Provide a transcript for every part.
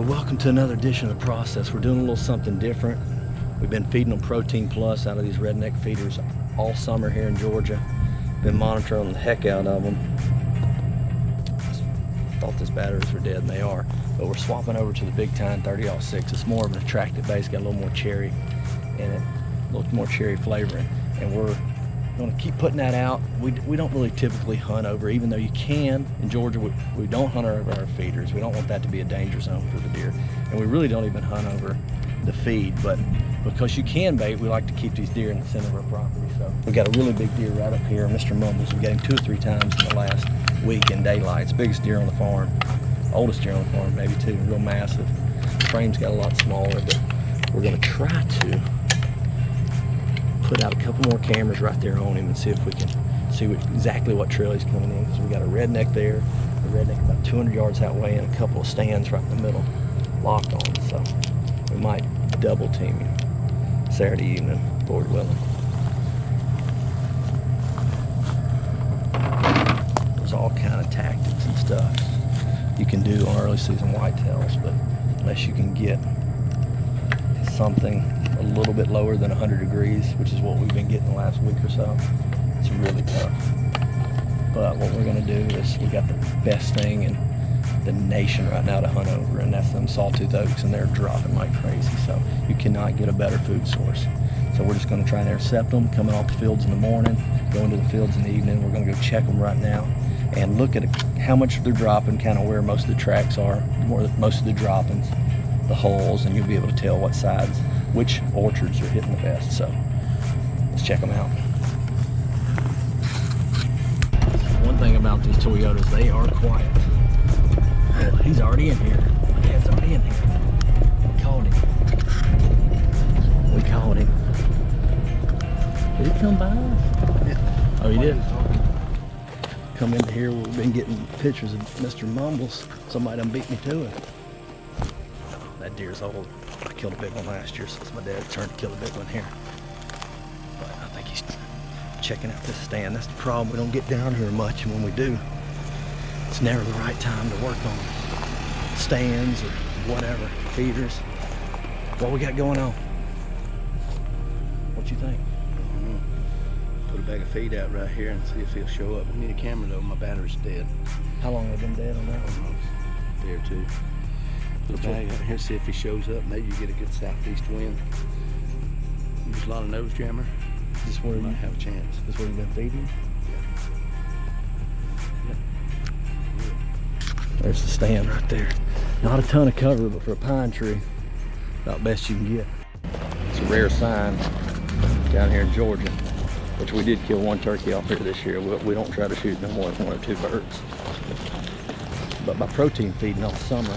Well, welcome to another edition of The Process. We're doing a little something different. We've been feeding them Protein Plus out of these redneck feeders all summer here in Georgia. Been monitoring the heck out of them. Thought these batteries were dead, and they are. But we're swapping over to the Big Time 30-06. It's more of an attractive base, got a little more cherry in it, a little more cherry flavoring. And we're going to keep putting that out. We don't really typically hunt over, even though you can. In Georgia, we don't hunt over our feeders. We don't want that to be a danger zone for the deer. And we really don't even hunt over the feed, but because you can bait, we like to keep these deer in the center of our property. So we got a really big deer right up here, Mr. Mumbles. We got him 2 or 3 times in the last week in daylight. It's the biggest deer on the farm, oldest deer on the farm, maybe too, real massive. The frame's got a lot smaller, but we're gonna try to put out a couple more cameras right there on him and see if we can see exactly what trail he's coming in, because we got a redneck there, a redneck about 200 yards that way, and a couple of stands right in the middle locked on. So we might double team him Saturday evening, Lord willing. There's all kind of tactics and stuff you can do on early season whitetails, but unless you can get something a little bit lower than 100 degrees, which is what we've been getting the last week or so, it's really tough. But what we're gonna do is, we got the best thing in the nation right now to hunt over, and that's them sawtooth oaks, and they're dropping like crazy. So you cannot get a better food source. So we're just gonna try and intercept them coming off the fields in the morning, go into the fields in the evening. We're gonna go check them right now and look at how much they're dropping, kind of where most of the tracks are, most of the droppings, the holes, and you'll be able to tell what sides, which orchards are hitting the best. So let's check them out. One thing about these Toyotas, they are quiet. Oh, he's already in here. My dad's already in here. We called him. We called him. Did he come by us? Yeah. Oh, he did? Come into here, we've been getting pictures of Mr. Mumbles. Somebody done beat me to it. That deer's old. I killed a big one last year, so it's my dad's turn to kill a big one here. But I think he's checking out this stand. That's the problem. We don't get down here much, and when we do, it's never the right time to work on stands or whatever, feeders. What we got going on? What you think? I don't know. Put a bag of feed out right here and see if he'll show up. We need a camera though. My battery's dead. How long have they been dead on that one? A day or two. Put a bag out here, see if he shows up. Maybe you get a good southeast wind. Use a lot of nose jammer. Is this where you might have a chance. Is this where you've been feeding? Yeah. There's the stand right there. Not a ton of cover, but for a pine tree, about best you can get. It's a rare sign down here in Georgia, which we did kill 1 turkey off here this year. We don't try to shoot no more than 1 or 2 birds. But by protein feeding all summer,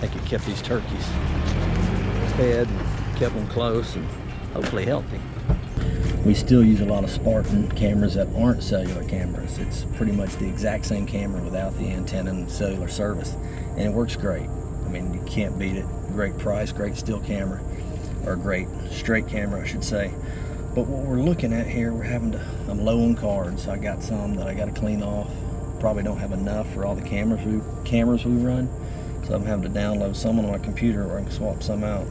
I think it kept these turkeys fed and kept them close and hopefully healthy. We still use a lot of Spartan cameras that aren't cellular cameras. It's pretty much the exact same camera without the antenna and cellular service, and it works great. I mean, you can't beat it. Great price, great still camera, or great straight camera, I should say. But what we're looking at here, I'm low on cards. I got some that I got to clean off. Probably don't have enough for all the cameras we run, so I'm having to download some on my computer, or I can swap some out.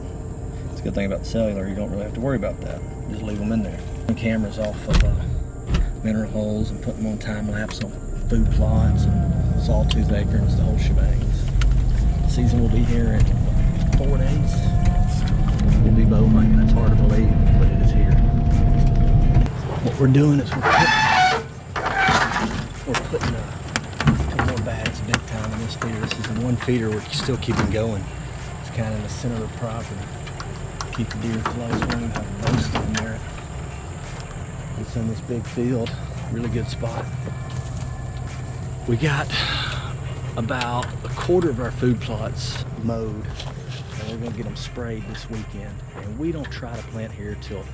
It's a good thing about the cellular, you don't really have to worry about that. Just leave them in there. Cameras off of mineral holes and put them on time lapse on food plots and sawtooth acorns, the whole shebang. Season will be here in 4 days. We'll be bow hunting. That's hard to believe, but it is here. What we're doing is we're putting a couple more bags of Big Time in this feeder. This is the one feeder we're still keeping going. It's kind of in the center of the property. Keep the deer close. We don't even have most of them there. It's in this big field, really good spot. We got about 1/4 of our food plots mowed, and we're gonna get them sprayed this weekend. And we don't try to plant here till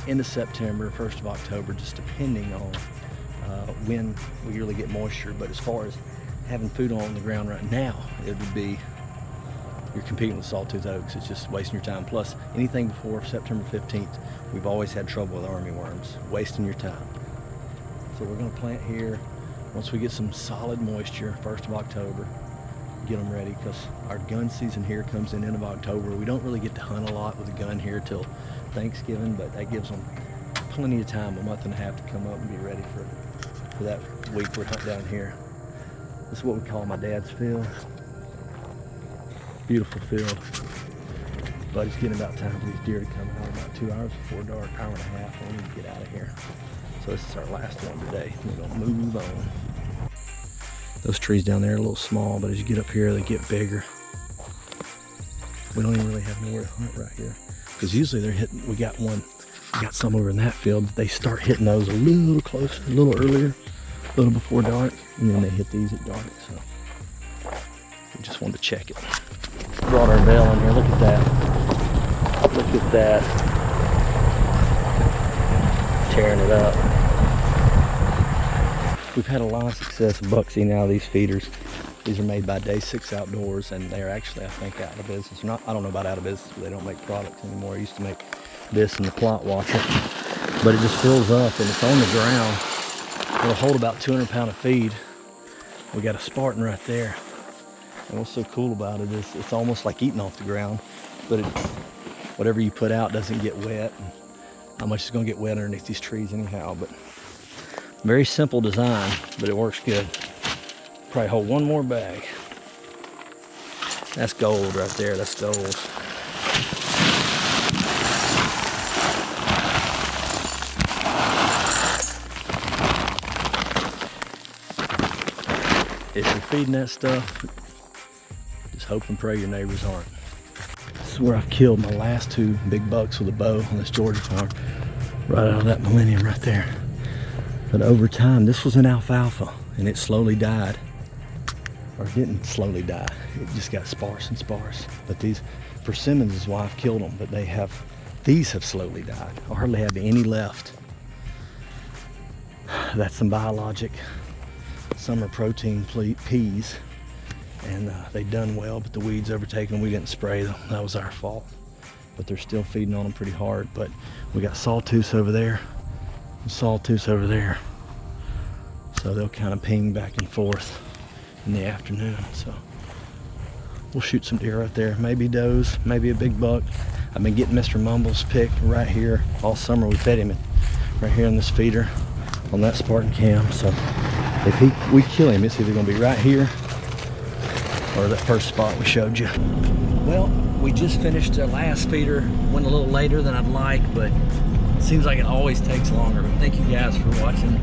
end of September, 1st of October, just depending on when we really get moisture. But as far as having food on the ground right now, it would be, you're competing with sawtooth oaks. It's just wasting your time. Plus, anything before September 15th, we've always had trouble with armyworms, wasting your time. So we're gonna plant here once we get some solid moisture, 1st of October. get them ready, because our gun season here comes in the end of October. We don't really get to hunt a lot with a gun here till Thanksgiving, but that gives them plenty of time, a month and a half, to come up and be ready for that week we're hunting down here. This is what we call my dad's field. Beautiful field. But it's getting about time for these deer to come out about 2 hours before dark, hour and a half. We need to get out of here. So this is our last one today. We're gonna move on. Those trees down there are a little small, but as you get up here, they get bigger. We don't even really have nowhere to hunt right here, because usually they're hitting. We got some over in that field. They start hitting those a little closer, a little earlier, a little before dark, and then they hit these at dark. So we just wanted to check it. Brought our veil in here. Look at that. Look at that. Tearing it up. We've had a lot of success of bucks eating out of these feeders. These are made by Day 6 Outdoors, and they're actually, I think, out of business. I don't know about out of business, but they don't make products anymore. I used to make this and the plot washer, but it just fills up and it's on the ground. It'll hold about 200 pounds of feed. We got a Spartan right there. And what's so cool about it is it's almost like eating off the ground, but whatever you put out doesn't get wet. And not much is going to get wet underneath these trees anyhow, but very simple design, but it works good. Probably hold one more bag. That's gold right there, that's gold. If you're feeding that stuff, just hope and pray your neighbors aren't. This is where I've killed my last 2 big bucks with a bow on this Georgia farm. Right out of that Millennium right there. But over time, this was an alfalfa, and it slowly died. Or it didn't slowly die, it just got sparse and sparse. But these persimmons is why I've killed them, but these have slowly died. I hardly have any left. That's some biologic summer protein peas, and they done well, but the weeds overtaken them. We didn't spray them, that was our fault. But they're still feeding on them pretty hard. But we got sawtooths over there and sawtooths over there, so they'll kind of ping back and forth in the afternoon. So we'll shoot some deer right there, maybe does, maybe a big buck. I've been getting Mr. Mumble's pick right here all summer. We fed him right here in this feeder on that Spartan cam. So if we kill him, it's either gonna be right here or that first spot we showed you. Well, we just finished the last feeder. Went a little later than I'd like, but it seems like it always takes longer. But thank you guys for watching.